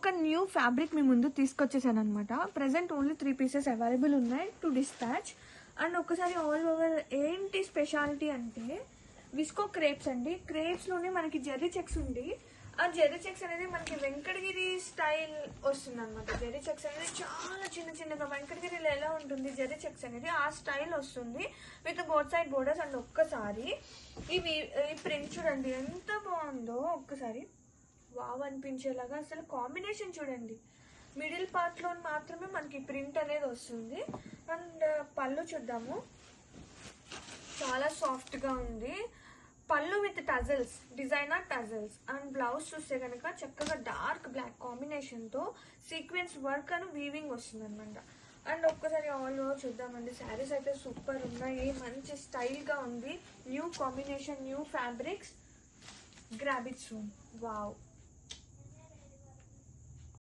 ఒక new fabric మీ ముందు తీసుకొచ్చేసాను అనమాట. ప్రెసెంట్ ఓన్లీ 3 పీసెస్ అవైలబుల్ ఉన్నాయి టు డిస్పాచ్. అండ్ ఒకసారి ఆల్ ఓవర్ ఏంటి స్పెషాలిటీ అంటే విస్కో క్రేప్స్ అండి. క్రేప్స్లోనే మనకి జెర్రీ చెక్స్ ఉంది. ఆ జెర్రీ చెక్స్ అనేది మనకి వెంకటగిరి స్టైల్ వస్తుంది అనమాట. జెర్రీ చెక్స్ అనేది చాలా చిన్న చిన్నగా వెంకటగిరిలో ఎలా ఉంటుంది జెర్రీ చెక్స్ అనేది ఆ స్టైల్ వస్తుంది with both side borders. And ఒక్కసారి ఈ ప్రింట్ చూడండి ఎంత బాగుందో. ఒక్కసారి వావ్ అనిపించేలాగా అసలు కాంబినేషన్ చూడండి. మిడిల్ పార్ట్లో మాత్రమే మనకి ప్రింట్ అనేది వస్తుంది. అండ్ పళ్ళు చూద్దాము, చాలా సాఫ్ట్గా ఉంది. పళ్ళు with tassels, designer tassels. And blouse చూస్తే కనుక చక్కగా డార్క్ బ్లాక్ కాంబినేషన్తో సీక్వెన్స్ వర్క్ అని వీవింగ్ వస్తుంది అనమాట. అండ్ ఒక్కసారి ఆల్ ఓవర్ చూద్దామండి. శారీస్ అయితే సూపర్ ఉన్నాయి, మంచి స్టైల్గా ఉంది. New combination, new fabrics. Grab it soon. Wow.